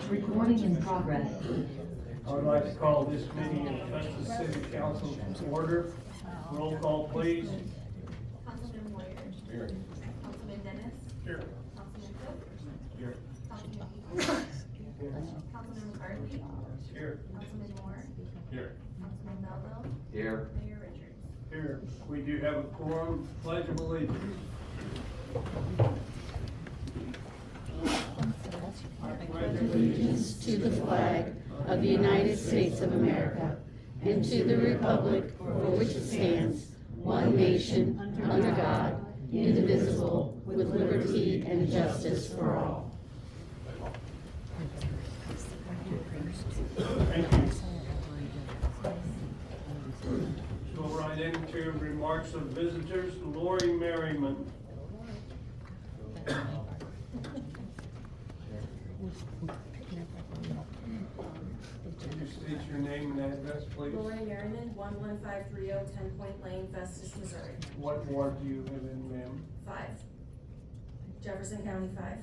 Recording in progress. I would like to call this meeting of Festus City Council to order. Roll call, please. Councilman Moyer. Here. Councilman Dennis. Here. Councilman Cook. Here. Councilman Peters. Councilman McCarthy. Here. Councilman Moore. Here. Councilman Melville. Here. Mayor Richards. Here. We do have a quorum. Pledge of allegiance. I pledge Allegiance to the flag of the United States of America and to the republic for which it stands, one nation, under God, indivisible, with liberty and justice for all. Thank you. Go right into remarks of visitors. Lori Merriman. Could you state your name and address, please? Lori Merriman, 11530 10 Point Lane, Festus, Missouri. What ward do you live in, ma'am? 5. Jefferson County 5.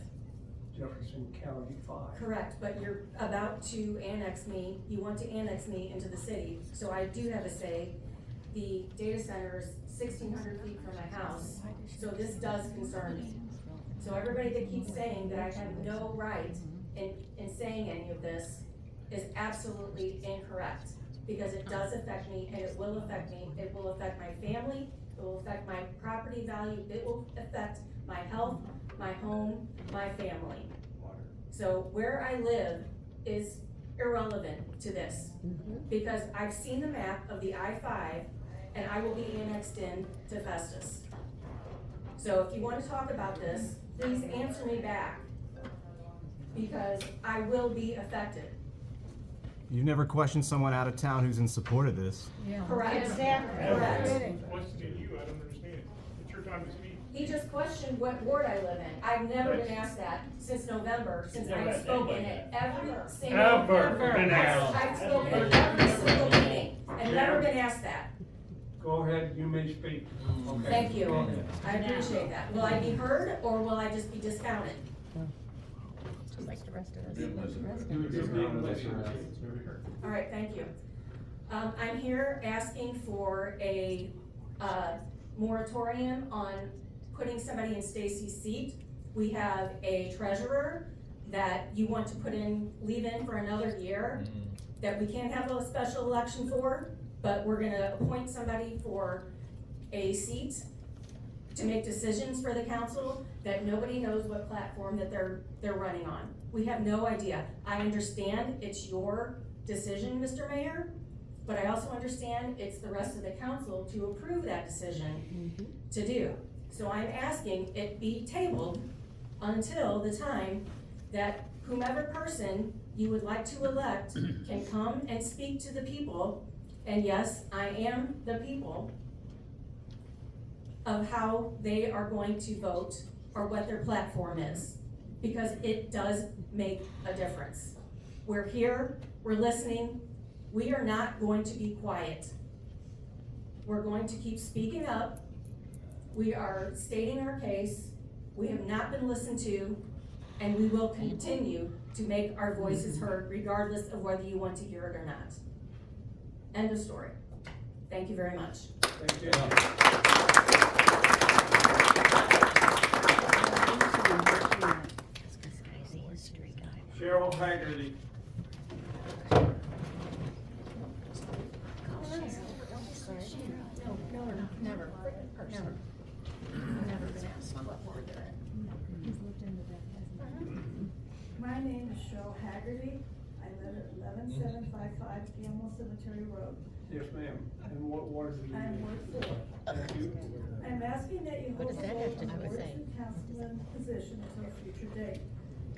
Jefferson County 5. Correct, but you're about to annex me. You want to annex me into the city, so I do have a say. The data center is 1,600 feet from my house, so this does concern me. So everybody that keeps saying that I have no right in saying any of this is absolutely incorrect, because it does affect me, and it will affect me. It will affect my family, it will affect my property value, it will affect my health, my home, my family. So where I live is irrelevant to this, because I've seen the map of the I-5, and I will be annexed in to Festus. So if you want to talk about this, please answer me back, because I will be affected. You've never questioned someone out of town who's in support of this. Correct? Exactly. Correct. Question you, I don't understand. It's your time to speak. He just questioned what ward I live in. I've never been asked that since November, since I have spoken at every single. Ever been asked. I've spoken at every single meeting, and never been asked that. Go ahead, you may speak. Okay. Thank you. Go ahead. I appreciate that. Will I be heard, or will I just be discounted? Just like the rest of us. You're being listened to. All right, thank you. I'm here asking for a moratorium on putting somebody in Stacy's seat. We have a treasurer that you want to leave in for another year, that we can't have a special election for, but we're gonna appoint somebody for a seat to make decisions for the council that nobody knows what platform that they're running on. We have no idea. I understand it's your decision, Mr. Mayor, but I also understand it's the rest of the council to approve that decision to do. So I'm asking it be tabled until the time that whomever person you would like to elect can come and speak to the people. And yes, I am the people, of how they are going to vote or what their platform is, because it does make a difference. We're here, we're listening, we are not going to be quiet. We're going to keep speaking up, we are stating our case, we have not been listened to, and we will continue to make our voices heard regardless of whether you want to hear it or not. End of story. Thank you very much. Thank you. Cheryl Haggerty. My name is Cheryl Haggerty. I live at 11755 Gamble Cemetery Road. Yes, ma'am. And what ward do you live I'm in? Ward 4. Thank you. I'm asking that you hold does a that have vote to on do with Ward saying? 2 councilman position until a future date.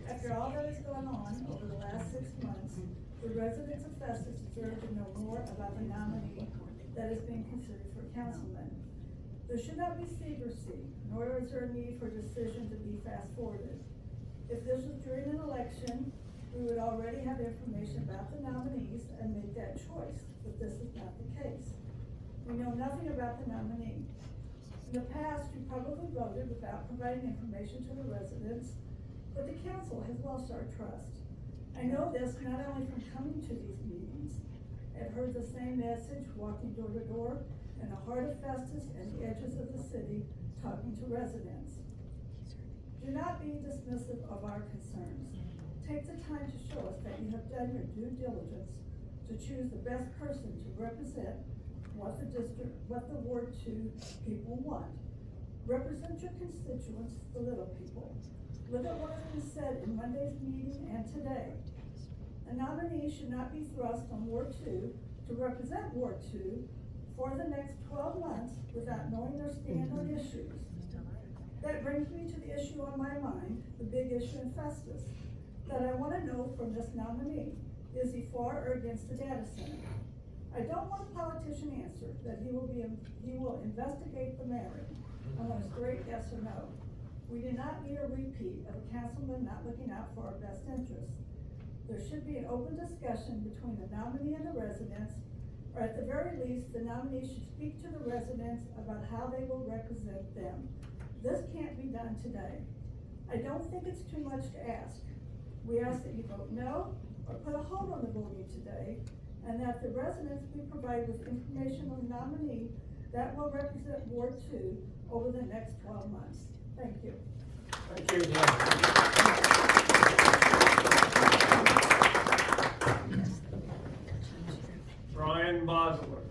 After all that has gone on over the last 6 months, the residents of Festus deserve to know more about the nominee that is being considered for councilman. There should not be secrecy, nor is there a need for a decision to be fast-forwarded. If this was during an election, we would already have information about the nominees and make that choice, but this is not the case. We know nothing about the nominee. In the past, we publicly voted without providing information to the residents, but the council has lost our trust. I know this not only from coming to these meetings, I've heard the same message walking door to door in the heart of Festus and the edges of the city, talking to residents. Do not be dismissive of our concerns. Take the time to show us that you have done your due diligence to choose the best person to represent what the Ward 2 people want. Represent your constituents, the little people. Look at what has been said in Monday's meeting and today. A nominee should not be thrust on Ward 2 to represent Ward 2 for the next 12 months without knowing their stand on issues. That brings me to the issue on my mind, the big issue in Festus, that I want to know from this nominee. Is he for or against the data center? I don't want a politician answer that he will investigate the merit. I want a straight yes or no. We do not need a repeat of a councilman not looking out for our best interests. There should be an open discussion between the nominee and the residents, or at the very least, the nominee should speak to the residents about how they will represent them. This can't be done today. I don't think it's too much to ask. We ask that you vote no, or put a hold on the voting today, and that the residents be provided with information on the nominee that will represent Ward 2 over the next 12 months. Thank you. Thank you. Brian Bosler.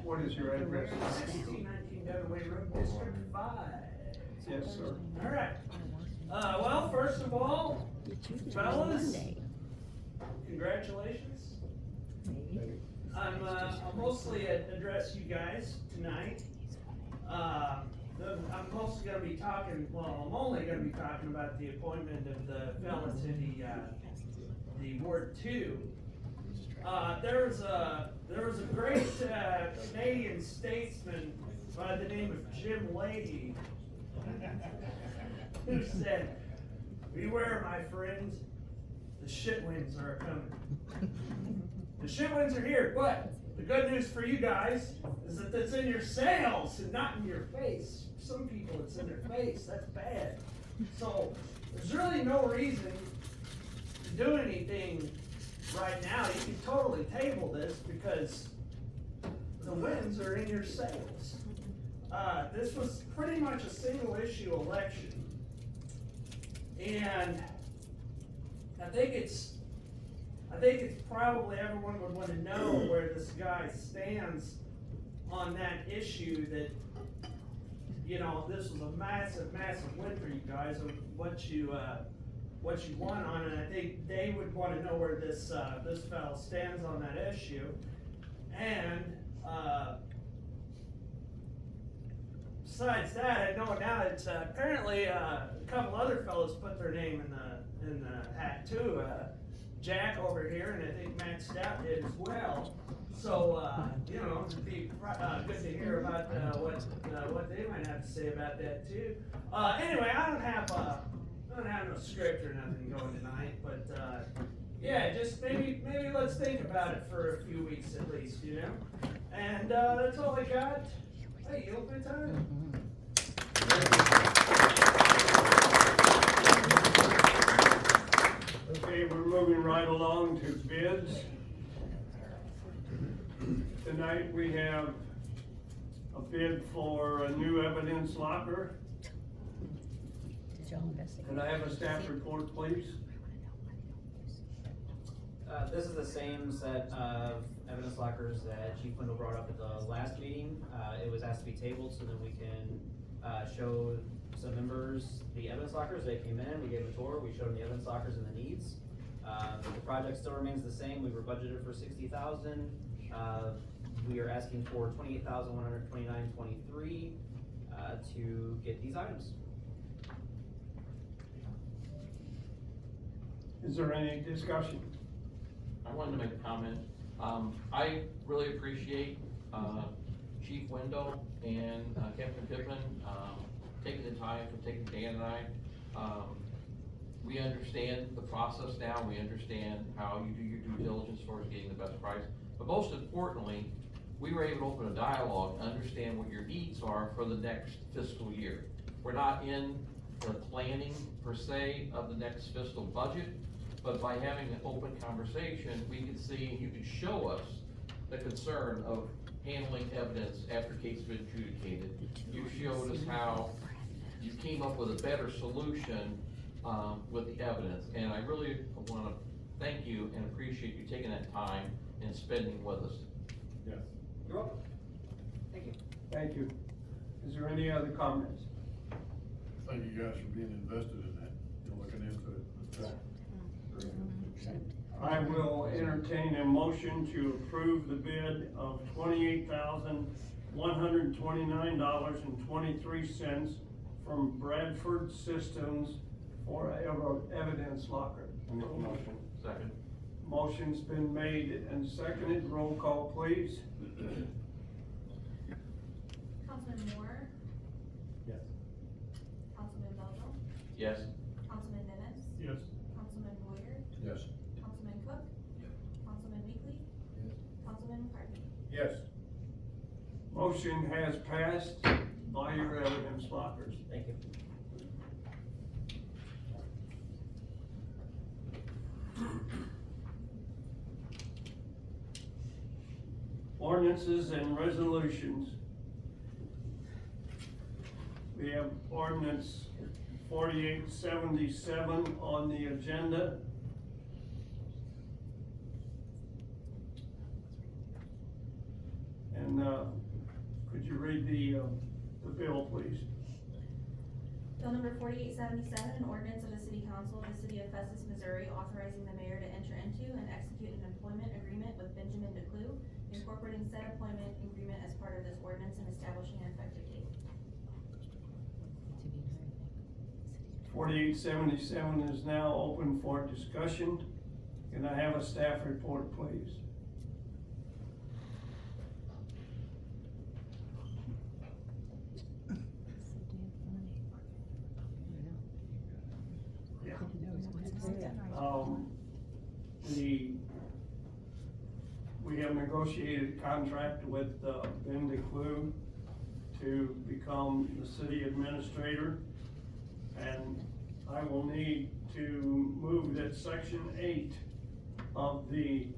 What is your address? 1619 Dudley Road, District 5. Yes, sir. All right. Well, first of all, fellas, congratulations. I'll mostly address you guys tonight. I'm mostly going to be talking, well, I'm only going to be talking about the appointment of the fella to the Ward 2. There was a great Canadian statesman by the name of Jim Leahy who said, "Beware, my friends, the shit winds are coming." The shit winds are here, but the good news for you guys is that it's in your sails and not in your face. For some people, it's in their face. That's bad. So there's really no reason to do anything right now. You can totally table this because the winds are in your sails. This was pretty much a single issue election. And I think it's probably everyone would want to know where this guy stands on that issue, that, you know, this was a massive, massive win for you guys, of what you want on it. I think they would want to know where this fellow stands on that issue. And besides that, I know now that apparently a couple other fellows put their name in the hat too. Jack over here, and I think Matt Stout did as well. So you know, it'd be good to hear about what they might have to say about that too. Anyway, I don't have no script or nothing going tonight, but yeah, just maybe let's think about it for a few weeks at least, you know. And that's all I got. Hey, you open time? Okay, we're moving right along to bids. Tonight we have a bid for a new evidence locker. Can I have a staff report, please? This is the same set of evidence lockers that Chief Wendell brought up at the last meeting. It was asked to be tabled so that we can show some members the evidence lockers. They came in, we gave them a tour, we showed them the evidence lockers and the needs. The project still remains the same. We were budgeted for $60,000. We are asking for $28,129.23 to get these items. Is there any discussion? I wanted to make a comment. I really appreciate Chief Wendell and Captain Pittman taking the time for taking Dan and I. We understand the process now. We understand how you do your due diligence towards getting the best price. But most importantly, we were able to open a dialogue, understand what your needs are for the next fiscal year. We're not in the planning per se of the next fiscal budget, but by having an open conversation, we can see, you can show us the concern of handling evidence after case has been adjudicated. You showed us how you came up with a better solution, with the evidence, and I really wanna thank you and appreciate you taking that time and spending with us. Yes. You're welcome. Thank you. Thank you. Is there any other comments? Thank you guys for being invested in that, and looking into it. I will entertain a motion to approve the bid of $28,129.23 from Bradford Systems for evidence locker. Motion. Second. Motion's been made and seconded. Roll call, please. Councilman Moore, Yes. Councilman Belleville, Yes. Councilman Dennis, Yes. Councilman Boyer, Yes. Councilman Cook, Councilman Weekly, Councilman McCartney. Yes. Motion has passed by your evidence lockers. Thank you. Ordinances and resolutions. We have ordinance 4877 on the agenda. And, could you read the bill, please? Bill number 4877, an ordinance of the City Council of the City of Festus, Missouri, authorizing the mayor to enter into and execute an employment agreement with Benjamin DeClue, incorporating said employment agreement as part of this ordinance and establishing an effective date. 4877 is now open for discussion. Can I have a staff report, please? We have negotiated a contract with, Ben DeClue to become the city administrator. And I will need to move that section 8 of the,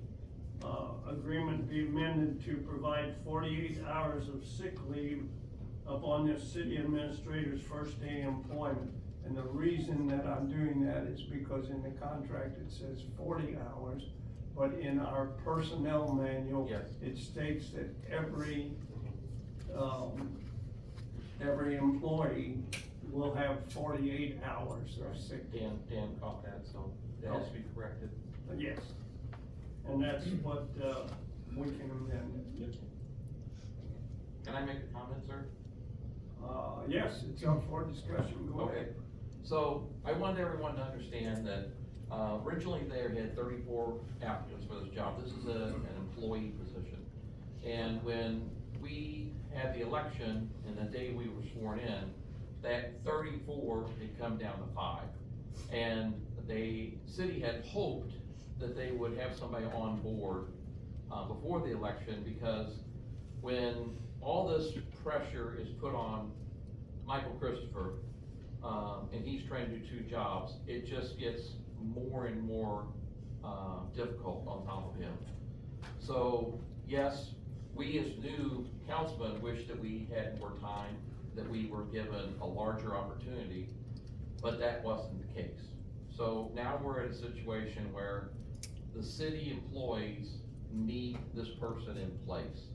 agreement be amended to provide 48 hours of sick leave upon the city administrator's first day employment. And the reason that I'm doing that is because in the contract it says 40 hours, but in our personnel manual, Yes. it states that every employee will have 48 hours of sick. Dan caught that, so that has to be corrected. Yes, and that's what, we can amend. Can I make a comment, sir? Yes, it's up for discussion, go Okay, ahead. so I wanted everyone to understand that, originally they had 34 applicants for this job. This is an employee position. And when we had the election and the day we were sworn in, that 34 had come down to 5. And the city had hoped that they would have somebody on board, before the election, because when all this pressure is put on Michael Christopher, and he's trying to do 2 jobs, it just gets more and more difficult on top of him. So yes, we as new councilmen wish that we had more time, that we were given a larger opportunity, but that wasn't the case. So now we're in a situation where the city employees need this person in place.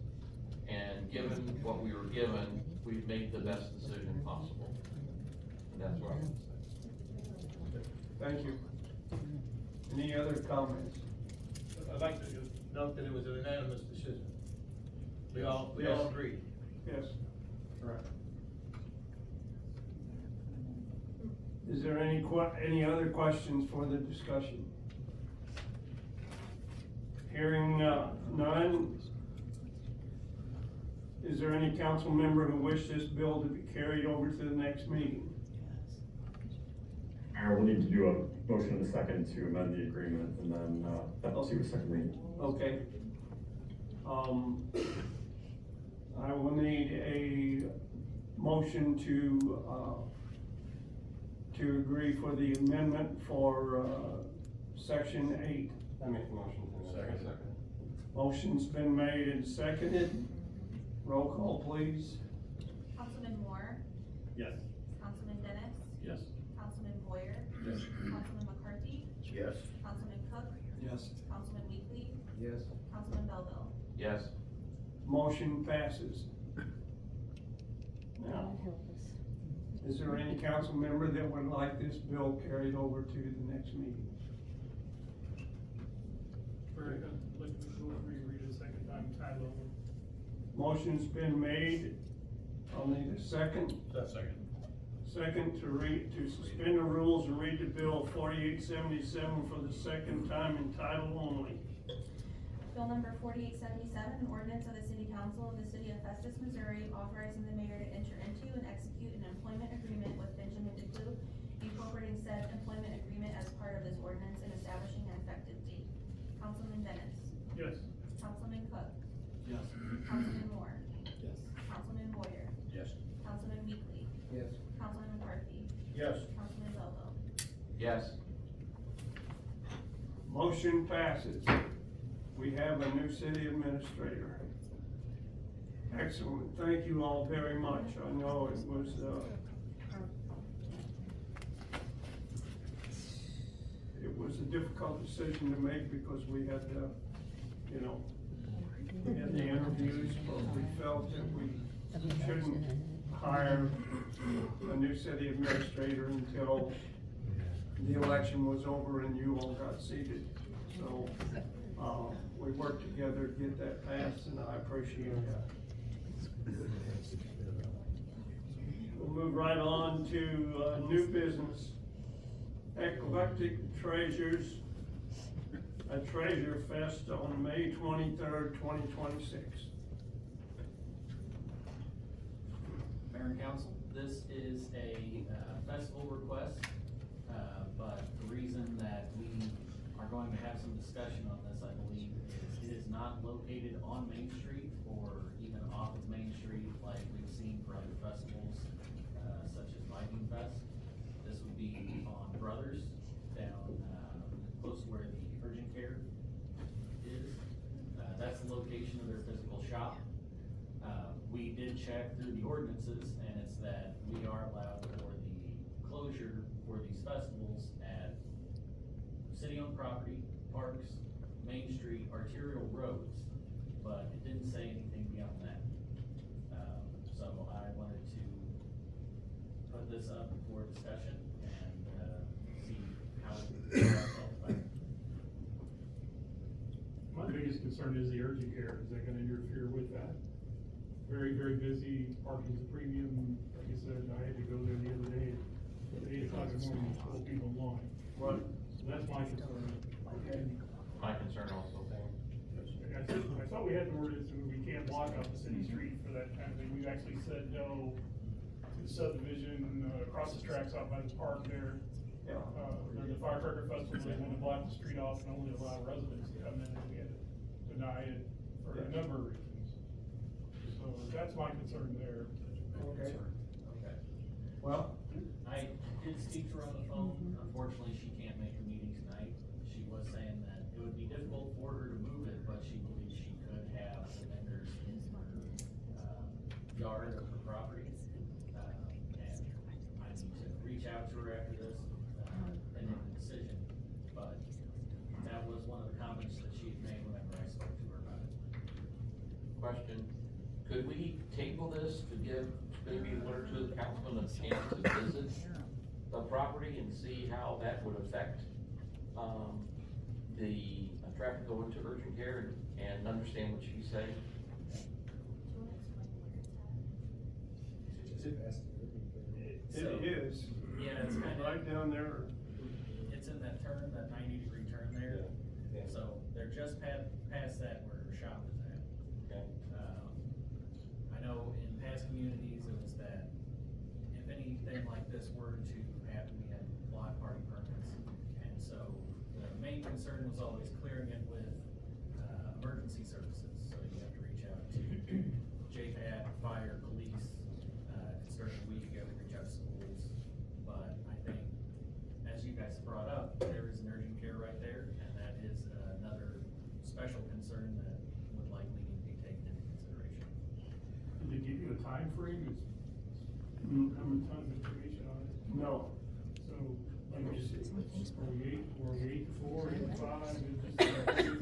And given what we were given, we've made the best decision possible. And that's what I'm gonna say. Thank you. Any other comments? I'd like to just note that it was a unanimous decision. We all Yes. agreed. Yes. Correct. Is there any other questions for the discussion? Hearing none. Is there any council member who wishes this bill to be carried over to the next meeting? Mayor, we'll need to do a motion in a second to amend the agreement, and then, that'll see a second reading. Okay. I will need a motion to agree for the amendment for, section 8. I make the motion. Second. Motion's been made and seconded. Roll call, please. Councilman Moore, Yes. Councilman Dennis, Yes. Councilman Boyer, Yes. Councilman McCarthy, Yes. Councilman Cook, Yes. Councilman Weekly, Yes. Councilman Belleville. Yes. Motion passes. Now, is there any council member that would like this bill carried over to the next meeting? Very good. Like to go over and read it a second time, title only. Motion's been made. I'll need a second. Second. Second to suspend the rules and read the bill 4877 for the second time in title only. Bill number 4877, an ordinance of the City Council of the City of Festus, Missouri, authorizing the mayor to enter into and execute an employment agreement with Benjamin DeClue, incorporating said employment agreement as part of this ordinance and establishing an effective date. Councilman Dennis. Yes. Councilman Cook. Yes. Councilman Moore. Yes. Councilman Boyer. Yes. Councilman Weekly. Yes. Councilman McCarthy. Yes. Councilman Belleville. Yes. Motion passes. We have a new city administrator. Excellent. Thank you all very much. I know it was, a difficult decision to make because we had, we had the interviews, but we felt that we shouldn't hire a new city administrator until the election was over and you all got seated. So, we worked together to get that passed, and I appreciate that. We'll move right on to, new business. Eclectic Treasures, a Treasure Fest on May 23rd, 2026. Mayor and Council, this is a festival request, but the reason that we are going to have some discussion on this, I believe, is it is not located on Main Street or even off of Main Street like we've seen for other festivals, such as Viking Fest. This would be on Brothers down close to where the urgent care is. That's the location of their physical shop. We did check through the ordinances, and it's that we are allowed for the closure for these festivals at city-owned property, parks, Main Street, arterial roads, but it didn't say anything beyond that. So I wanted to put this up for discussion and see how it. My biggest concern is the urgent care. Is that gonna interfere with that? Very, very busy, parking's a premium. Like I said, I had to go there the other day at 8 o'clock in the morning, 12 people in line. Right. So that's my concern. And My concern also. I thought we had the ordinance and we can't block out the city street for that kind of thing. We've actually said no to the subdivision, across the tracks out by the park there. Yeah. There's a firecracker festival, they want to block the street off and only allow residents to come in, and we had to deny it for a number of reasons. So that's my concern there. Okay. Okay. Well, I did speak to her on the phone. Unfortunately, she can't make the meeting tonight. She was saying that it would be difficult for her to move it, but she believes she could have the vendors in her, yard of her property. And I need to reach out to her after this, and make a decision. But that was one of the comments that she had made whenever I spoke to her about it. Question, could we table this to give maybe one or two of the councilmen a chance to visit the property and see how that would affect, the traffic going to urgent care and understand what she's saying? it is. Yeah, it's kind of. Right down there. It's in that turn, that 90-degree turn there. Yeah. So they're just past that where her shop is at. Okay. I know in past communities, it was that if anything like this were to happen, we had block party permits. And so the main concern was always clearing it with, emergency services. So you have to reach out to JFAD, fire, police, concerning weed, you have to reach out to schools. But I think, as you guys brought up, there is an urgent care right there, and that is another special concern that would likely need to be taken into consideration. Did they give you a time frame? It's, how many tons of information on it? No. So, like, just, were we 8 to 4, 8 to 5, and just,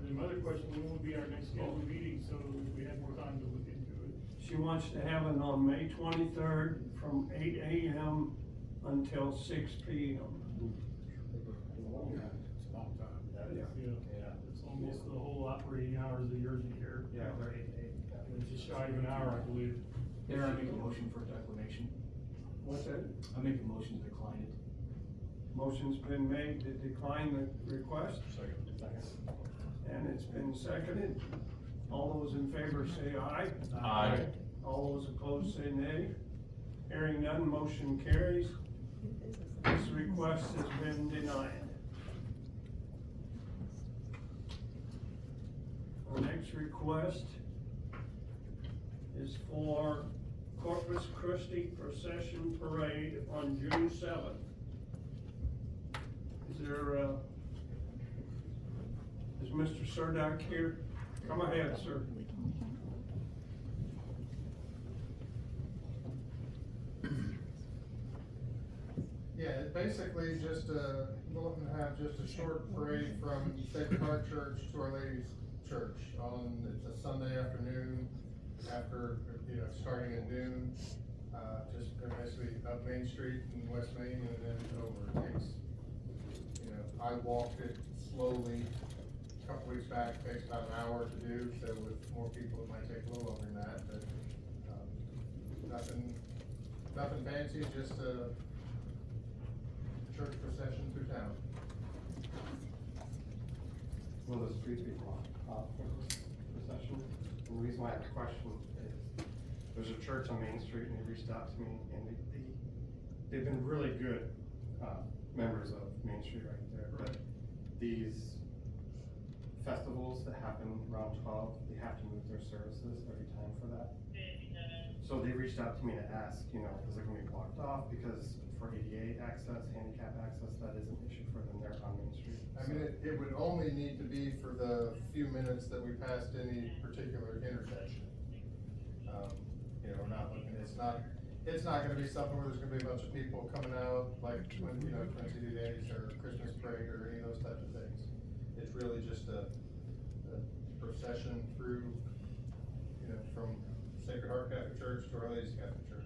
and the other question, when would be our next scheduled meeting, so if we had more time to look into it? She wants to have it on May 23rd from 8 a.m. until 6 p.m. It's a long time. Yeah, it's almost the whole operating hours of the urgent care. Yeah. And it's just shy of an hour, I believe. Mayor, I make a motion for declination. What's that? I make a motion to decline it. Motion's been made to decline the request, Second. and it's been seconded. All those in favor say aye. Aye. All those opposed say nay. Hearing none, motion carries. This request has been denied. Our next request is for Corpus Christi Procession Parade on June 7th. Is Mr. Surdak here? Come ahead, sir. Yeah, it basically just, looking to have just a short parade from Sacred Heart Church to Our Lady's Church it's a Sunday afternoon after, starting at noon. Just basically up Main Street in West Main and then over. It takes, I walked it slowly a couple weeks back, it takes about an hour to do, so with more people it might take a little longer than that, but, nothing fancy, just a church procession through town. Will the streets be blocked off for this procession? And the reason why I have a question is, there's a church on Main Street and they reached out to me and they've been really good, members of Main Street right there, but these festivals that happen around 12, they have to move their services every time for that. So they reached out to me to ask, is it gonna be blocked off? Because for ADA access, handicap access, that is an issue for them there on Main Street. I mean, it would only need to be for the few minutes that we passed any particular intersection. We're not looking, it's not gonna be something where there's gonna be a bunch of people coming out, like when, Trinity Days or Christmas parade or any of those types of things. It's really just a procession through, from Sacred Heart Catholic Church to Our Lady's Catholic Church.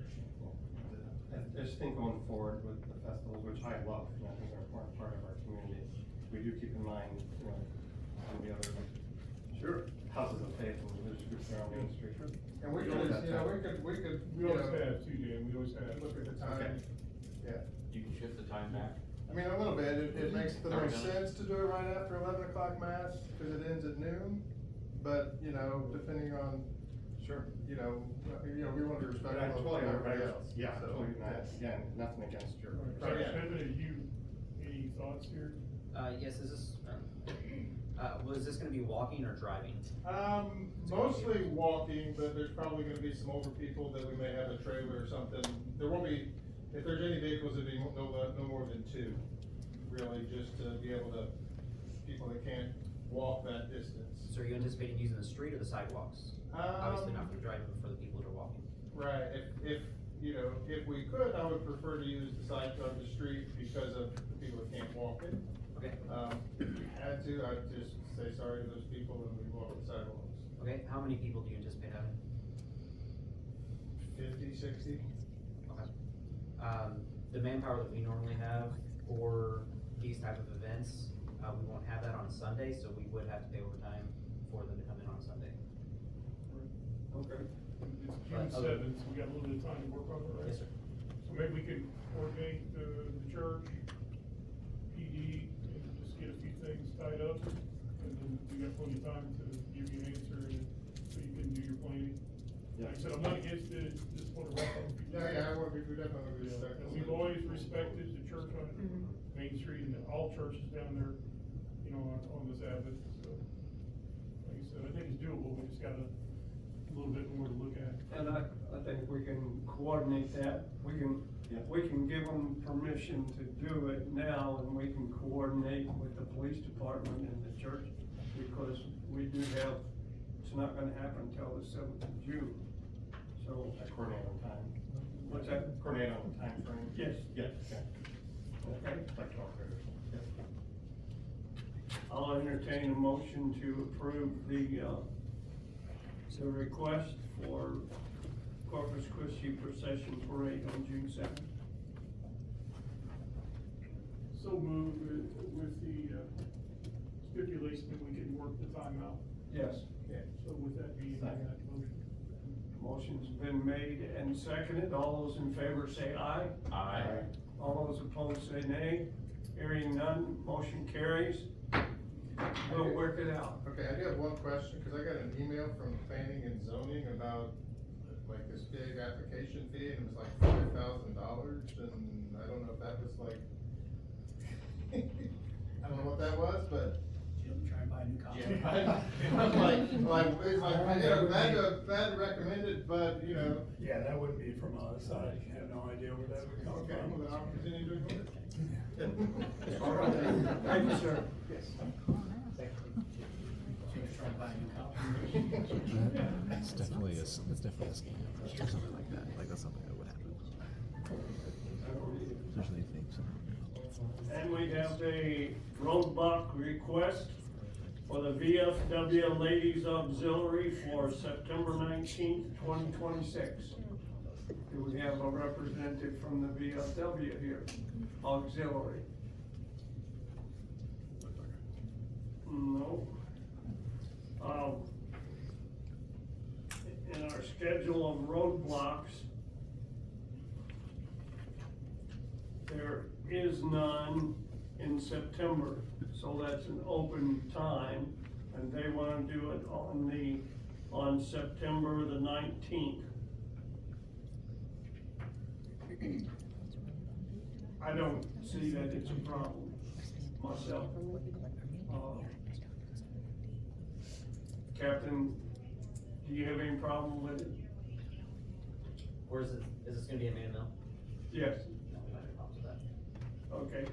I just think going forward with the festivals, which I love, I think they're an important part of our community, we do keep in mind, some of the other houses of faith and religious groups around Main Street. And we could, we could. We always have too, Dan, we always have. Look at the time, yeah. You can shift the time back. I mean, a little bit, it makes the Are we most done? sense to do it right after 11 o'clock mass, cause it ends at noon. But, depending on, we want to be But I respectful totally, of everybody else. yeah, so, totally, again, nothing against your. Sorry, yeah. Kevin, any thoughts here? Yes, is this, was this gonna be walking or driving? Mostly walking, but there's probably gonna be some older people that we may have a trailer or something. There won't be, if there's any vehicles, it'd be no more than 2, really, just to be able to, people that can't walk that distance. So are you anticipating using the street or the sidewalks? Obviously not for the driving, but for the people that are walking. Right, if we could, I would prefer to use the side of the street because of the people that can't walk it. Okay. If we had to, I'd just say sorry to those people and we walk the sidewalks. Okay, how many people do you anticipate having? 50, 60. Okay. The manpower that we normally have for these type of events, we won't have that on a Sunday, so we would have to pay overtime for them to come in on a Sunday. Okay. It's June 7th, so we got a little bit of time to work on it, right? Yes, sir. So maybe we could coordinate the church, PD, and just get a few things tied up, and then we got plenty of time to give you an answer, and so you can do your planning. Like I said, I'm not against it, just want to wrap up. Yeah, we definitely And respect. we've always respected the church on Main Street and all churches down there, on this avenue, so. Like I said, I think it's doable, we just gotta little bit more to look at. And I think we can coordinate that. We can give them permission to do it now, and we can coordinate with the police department and the church, because we do have, it's not gonna happen until the 7th of June. So, Coordinate on time. what's that? Coordinate on the time frame? Yes. Yes, okay. Okay. Like 12 hours. Yes. I'll entertain a motion to approve the request for Corpus Christi Procession Parade on June 2nd. So move with the stipulation that we can work the time out. Yes. So with that being that motion. Motion's been made and seconded. All those in favor say aye. Aye. All those opposed say nay. Hearing none, motion carries. We'll work it out. Okay, I do have one question, cause I got an email from planning and zoning about like this big application fee, and it was like $5,000, and I don't know if that was like, I don't know what that was, but. Try and buy a new copy. Bad recommended, but, you know. Yeah, that wouldn't be from us, I have no idea where that would come Okay, from. well, I'll continue doing it. All right. Thank you, sir. Yes. Try and buy a new copy. It's definitely a scam or something like that. Like that's something that would happen. Especially if they. And we have a roadblock request for the VFW Ladies Auxiliary for September 19th, 2026. Do we have a representative from the VFW here? Auxiliary? No. In our schedule of roadblocks, there is none in September, so that's an open time, and they wanna do it on September the 19th. I don't see that it's a problem myself. Captain, do you have any problem with it? Or is this gonna be a man mill? Yes. No, we don't have any problems with that. Okay.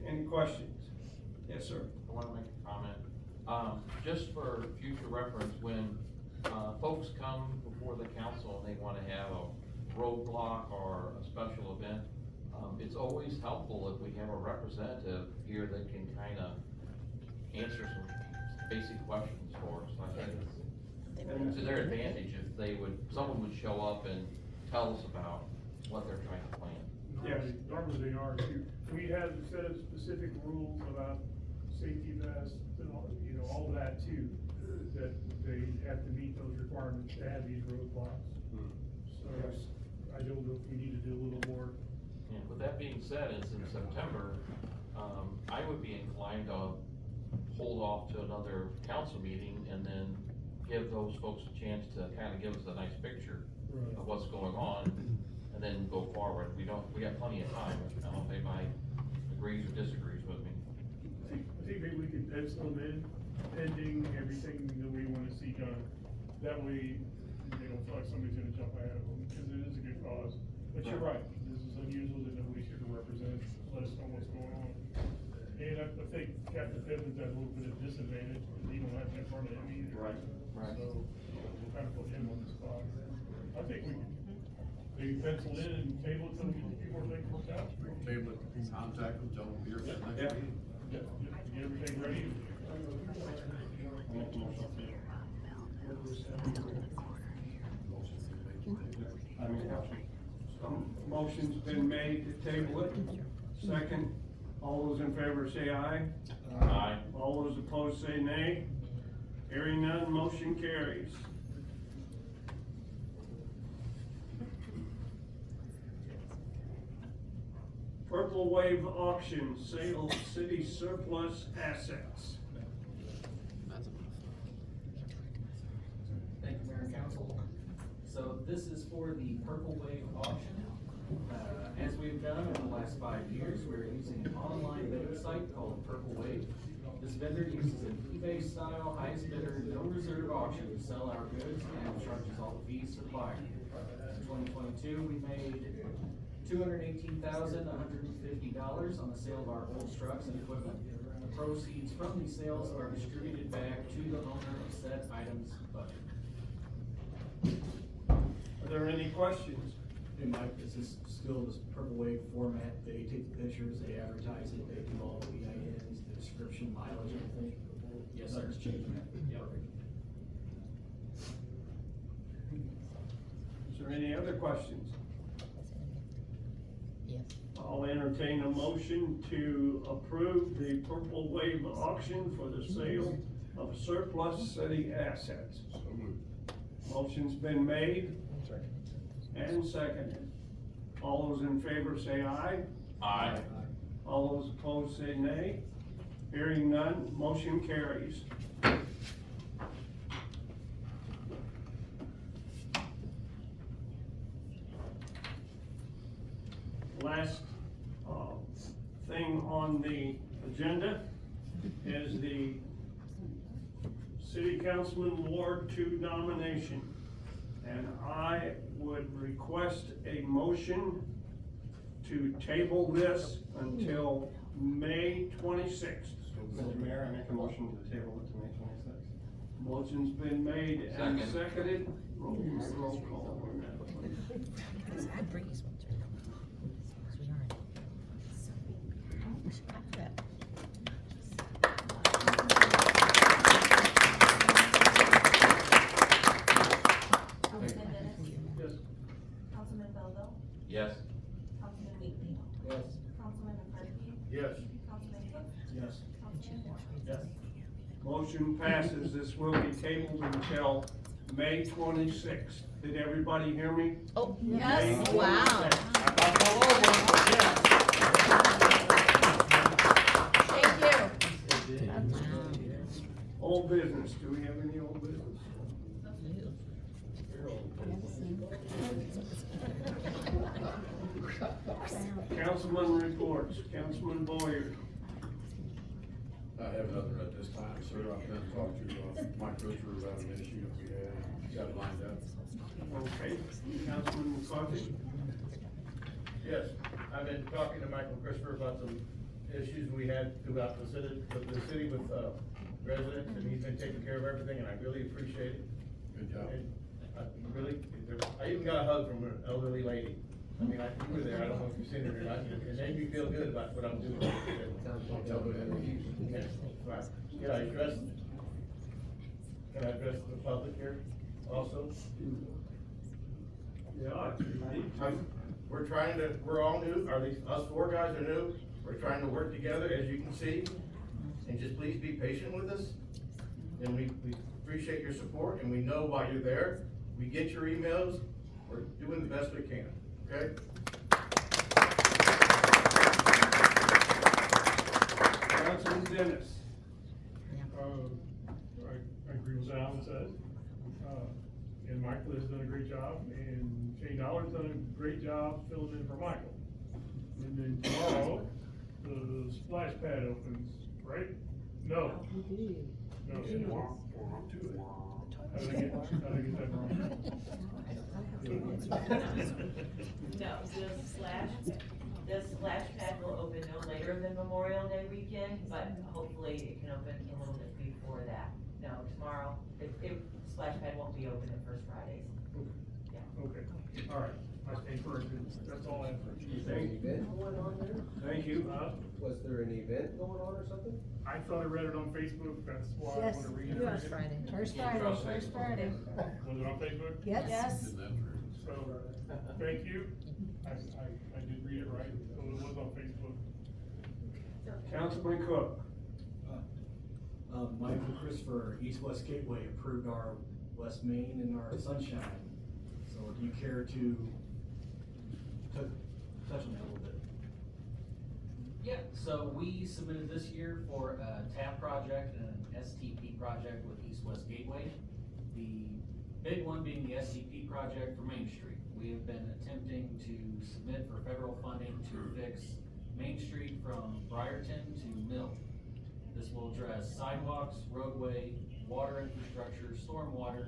Any questions? Yes, sir. I wanna make a comment. Just for future reference, when, folks come before the council and they wanna have a roadblock or a special event, it's always helpful if we have a representative here that can kinda answer some basic questions for us. I think it's to their advantage if someone would show up and tell us about what they're trying to plan. Normally they are too. We have a set of specific rules about safety vests and all, all of that too, that they have to meet those requirements to have these roadblocks. So I don't know if we need to do a little more. And with that being said, it's in September, I would be inclined to hold off to another council meeting and then give those folks a chance to kind of give us a nice picture of what's going on, and then go forward. We got plenty of time. I don't know if anybody agrees or disagrees with me. I think maybe we could pencil them in, pending everything that we wanna see done. That way, they don't feel like somebody's gonna jump ahead of them, because it is a good cause. But you're right, this is unusual that nobody's here to represent, let us know what's going on. And I think Captain Pittman's at a little bit of disadvantage, because he don't have it in front of him either. Right. So, we'll kind of put him on the spot. I think we can maybe pencil in and table it till we get a few more things worked out. Table it, contact them, tell them here for the next meeting. Get everything ready. Motion's been made to table it. Second, all those in favor say aye. Aye. All those opposed say nay. Hearing none, motion carries. Purple Wave Auction, sale of city surplus assets. Thank you, Mayor and Council. So this is for the Purple Wave auction. As we've done in the last 5 years, we're using an online bidding site called Purple Wave. This vendor uses an eBay-style highest bidder, no reserve auction to sell our goods and charges all the fees to the buyer. In 2022, we made $218,150 on the sale of our old trucks and equipment. The proceeds from these sales are distributed back to the owner of said items budget. Are there any questions? Hey Mike, is this still this Purple Wave format? They take the pictures, they advertise it, they do all the EINs, the description, mileage, everything? Yes, sir. Nothing's changing that? Yep. Is there any other questions? Yes. I'll entertain a motion to approve the Purple Wave auction for the sale of surplus city assets. So moved. Motion's been made and seconded. All those in favor say aye. Aye. All those opposed say nay. Hearing none, motion carries. Last thing on the agenda is the City Councilman Ward 2 nomination. And I would request a motion to table this until May 26th. Mr. Mayor, I make a motion to table it to May 26th. Motion's been made and Second. seconded. Roll call on that. Councilman Dennis? Yes. Councilman Belleville? Yes. Councilman Wheatley? Yes. Councilman McCarthy? Yes. Councilman Cook? Yes. Councilman Moore? Yes. Motion passes. This will be tabled until May 26th. Did everybody hear me? Oh, May yes, wow. 26th. Thank you. Old business. Do we have any old business? Councilman reports. Councilman Boyer. I have nothing at this time, sir. I'm gonna talk to Mike Christopher about an issue that we had, got lined up. Okay. Councilman McCarthy. Yes, I've been talking to Michael Christopher about some issues we had throughout the city with residents, and he's been taking care of everything, and I really appreciate it. Good job. And I even got a hug from an elderly lady. I mean, you were there, I don't know if you've seen her or not, it made me feel good about what I'm doing. I'll tell you. Yes, right. Can I address the public here also? Yeah. We're all new, or at least us four guys are new. We're trying to work together, as you can see, and just please be patient with us. And we appreciate your support, and we know why you're there. We get your emails, we're doing the best we can, okay? Councilman Dennis. I agree with what Alan said. And Michael has done a great job, and Shane Dollar's done a great job filling in for Michael. And then tomorrow, the splash pad opens, right? No. No. How did I get that wrong? No, the splash pad will open no later than Memorial Day weekend, but hopefully it can open a little bit before that. No, tomorrow, splash pad won't be open at First Fridays. Yeah. Okay, all right, I stand corrected, that's all I have for you. Thank you. Going on there? Thank you. Was there an event going on or something? I thought I read it on Facebook, that's why I Yes, want to read it. First Friday. First Friday. Was it on Facebook? Yes. Isn't that true? So, thank you. I did read it right, so it was on Facebook. Councilman Cook. Mike and Christopher, East West Gateway approved our West Main and our Sunshine. So do you care to touch on that a little bit? Yeah, so we submitted this year for a TAP project and an STP project with East West Gateway. The big one being the STP project for Main Street. We have been attempting to submit for federal funding to fix Main Street from Briarton to Mill. This will address sidewalks, roadway, water infrastructure, stormwater,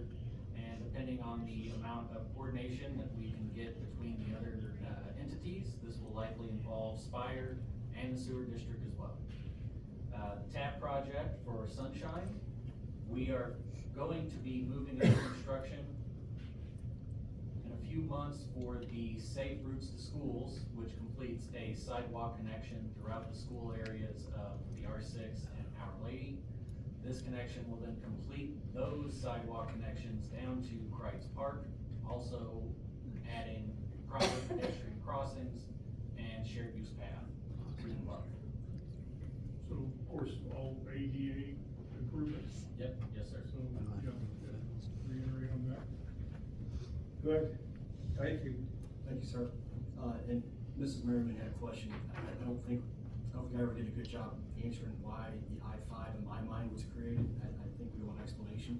and depending on the amount of coordination that we can get between the other entities, this will likely involve Spire and the sewer district as well. The tap project for Sunshine, we are going to be moving into construction in a few months for the Safe Routes to Schools, which completes a sidewalk connection throughout the school areas of the R6 and Our Lady. This connection will then complete those sidewalk connections down to Crites Park, also adding proper pedestrian crossings and shared use path to the park. So, of course, all ADA improvements. Yep, yes, sir. So, yeah, reiterate on that. Good, thank you. Thank you, sir. And Mrs. Merriman had a question. I don't think I ever did a good job answering why the I-5 in my mind was created. I think we want an explanation.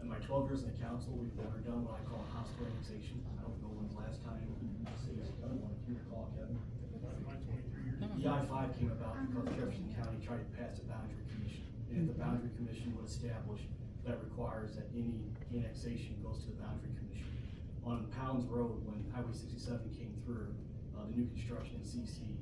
In my 12 years in the council, we've never done what I call hostile annexation. I don't know when's the last time the city's done one. If you recall, Kevin. My 23 years. The I-5 came about because Jefferson County tried to pass a boundary commission. And if the boundary commission would establish, that requires that any annexation goes to the boundary commission. On Pounds Road, when Highway 67 came through, the new construction in CC,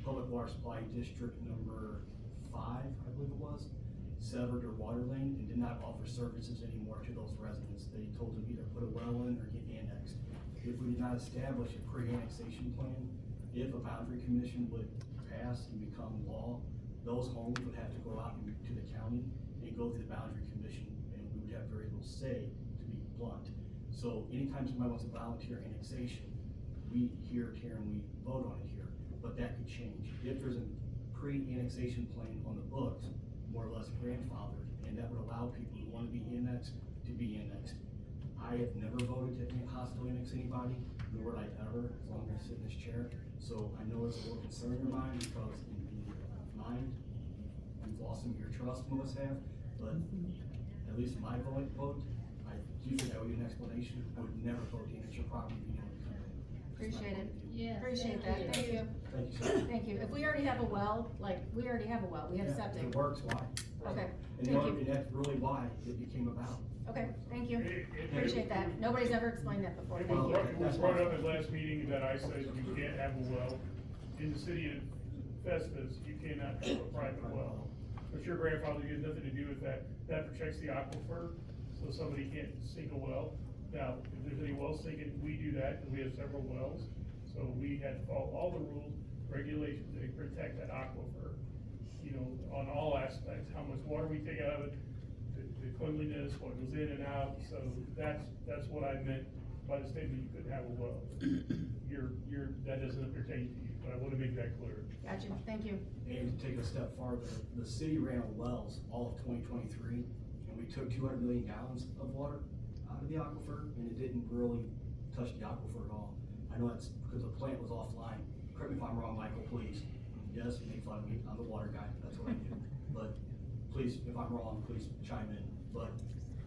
Public Water Supply District number 5, I believe it was, severed their water lane and did not offer services anymore to those residents. They told them either put a well in or get annexed. If we did not establish a pre-annexation plan, if a boundary commission would pass and become law, those homes would have to go out to the county and go through the boundary commission, and we would have very little say, to be blunt. So anytime somebody wants to volunteer annexation, we hear it here and we vote on it here, but that could change. If there's a pre-annexation plan on the books, more or less grandfathered, and that would allow people who want to be annexed to be annexed. I have never voted to hostile annex anybody, nor would I ever, as long as I sit in this chair. So I know it's a little concern of mine, because in mind, we've lost some of your trust, most of us have, but at least my vote, I usually owe you an explanation. I would never vote to annex your property if you don't come in. Appreciate it. Yes. Appreciate that, thank you. Thank you, sir. Thank you. If we already have a well, we already have a well, we have Yeah, septic. if it works, why? Okay, And thank and you. that's really why it became about. Okay, thank you. Appreciate that. Nobody's ever explained that before, thank you. It was brought up at last meeting that I said you can't have a well. In the city of Festus, you cannot have a private well. But your grandfather had nothing to do with that. That protects the aquifer, so somebody can't sink a well. Now, if there's any well sinking, we do that, because we have several wells. So we had to follow all the rules, regulations, that protect that aquifer, you know, on all aspects, how much water we take out of it, the cleanliness, what goes in and out. So that's what I meant by the statement you couldn't have a well. That doesn't pertain to you, but I want to make that clear. Gotcha, thank you. And to take a step farther, the city ran on wells all of 2023, and we took 200 million gallons of water out of the aquifer, and it didn't really touch the aquifer at all. I know that's because the plant was offline. Correct me if I'm wrong, Michael, please. Yes, make fun of me, I'm the water guy, that's what I do. But please, if I'm wrong, please chime in. But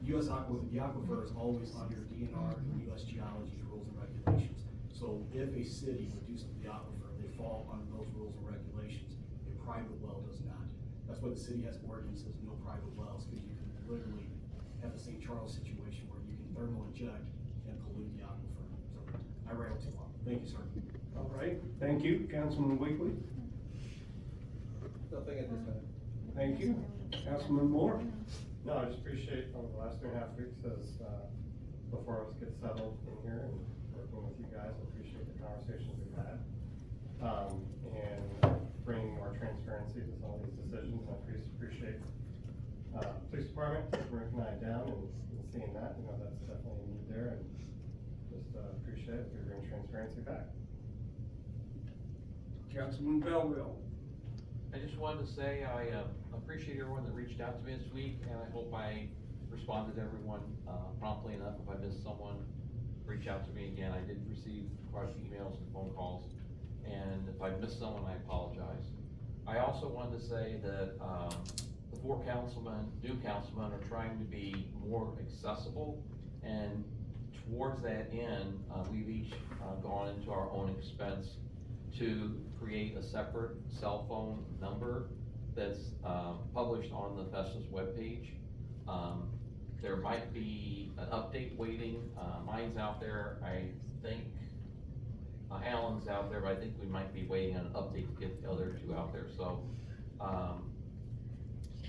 the aquifer is always under DNR and US Geology rules and regulations. So if a city would do something to the aquifer, they fall under those rules and regulations. A private well does not. That's why the city has ordinances, no private wells, because you can literally have the St. Charles situation where you can thermal inject and pollute the aquifer. So I rattled too long. Thank you, sir. All right, thank you, Councilman Weekly. Nothing at this time. Thank you. Councilman Moore? No, I just appreciate over the last 2.5 weeks as, before I was get settled in here and working with you guys, I appreciate the conversations we've had. And bringing more transparency to some of these decisions, I appreciate, police department, breaking that down and seeing that, you know, that's definitely a need there, and just, appreciate it, we bring transparency back. Councilman Belleville? I just wanted to say I appreciate everyone that reached out to me this week, and I hope I responded to everyone promptly enough. If I missed someone, reach out to me again. I did receive quite a few emails and phone calls, and if I missed someone, I apologize. I also wanted to say that the new councilmen are trying to be more accessible, and towards that end, we've each gone into our own expense to create a separate cell phone number that's, published on the Festus webpage. There might be an update waiting, mine's out there, I think, Alan's out there, but I think we might be waiting on an update to get the other two out there, so,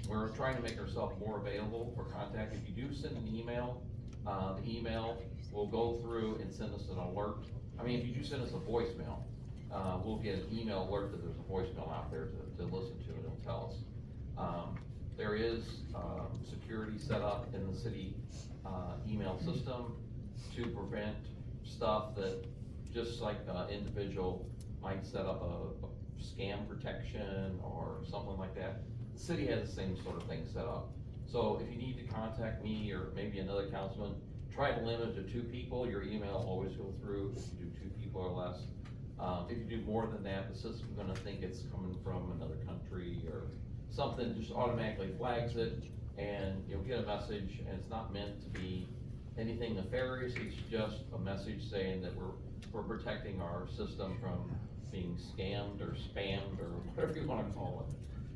we're trying to make ourselves more available for contact. If you do send an email, the email will go through and send us an alert. I mean, if you do send us a voicemail, we'll get an email alert that there's a voicemail out there to listen to, and it'll tell us. There is, security set up in the city, email system to prevent stuff that, just like an individual might set up a scam protection or something like that. The city has the same sort of thing set up. So if you need to contact me or maybe another councilman, try to limit it to 2 people. Your email will always go through if you do 2 people or less. If you do more than that, the system's gonna think it's coming from another country or something, just automatically flags it, and you'll get a message, and it's not meant to be anything nefarious. It's just a message saying that we're protecting our system from being scammed or spammed or whatever you wanna call it.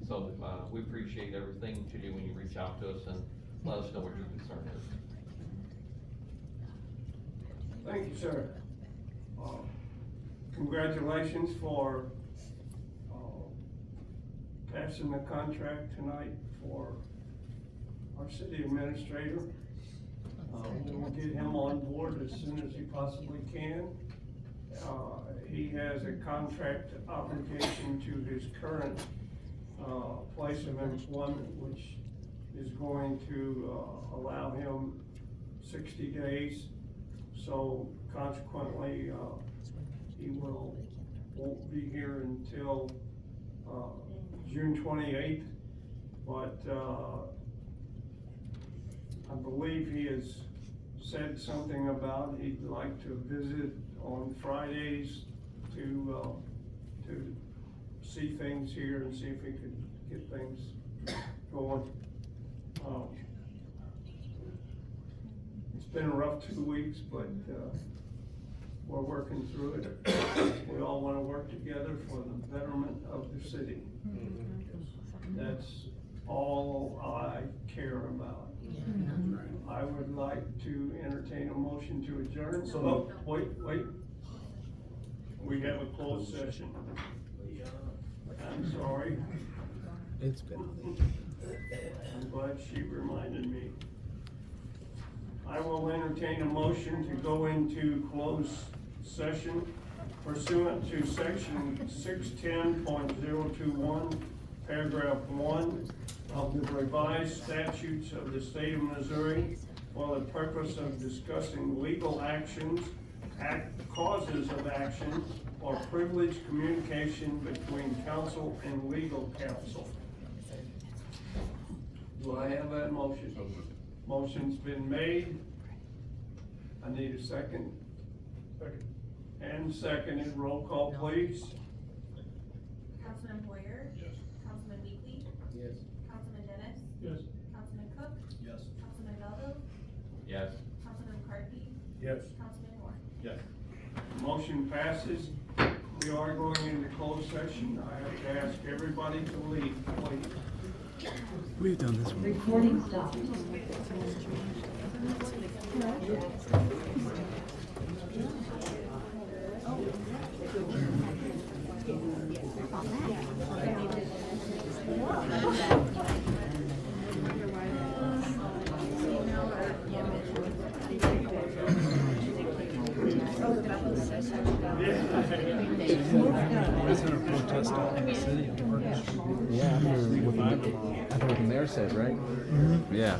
So, we appreciate everything you do when you reach out to us and let us know what your concern is. Thank you, sir. Congratulations for, passing the contract tonight for our city administrator. We'll get him on board as soon as he possibly can. He has a contract obligation to his current, place of employment, which is going to, allow him 60 days. So consequently, he won't be here until, June 28th, but, I believe he has said something about he'd like to visit on Fridays to see things here and see if he could get things going. It's been a rough 2 weeks, but, we're working through it. We all wanna work together for the betterment of the city. That's all I care about. I would like to entertain a motion to adjourn. So, wait. We have a closed session. I'm sorry. It's been. I'm glad she reminded me. I will entertain a motion to go into closed session pursuant to section 610.021, paragraph 1 of the revised statutes of the state of Missouri for the purpose of discussing legal actions, causes of action, or privileged communication between counsel and legal counsel. Do I have that motion? Motion's been made. I need a second. Second. And seconded. Roll call, please. Councilman Boyer? Yes. Councilman Weekly? Yes. Councilman Dennis? Yes. Councilman Cook? Yes. Councilman Melville? Yes. Councilman McCarthy? Yes. Councilman Moore? Yes. Motion passes. We are going into closed session. I have to ask everybody to leave, please. We've done this one. Recording stopped. Resident protest in the city of Marcus. Yeah, I heard what the mayor said, right? Yeah.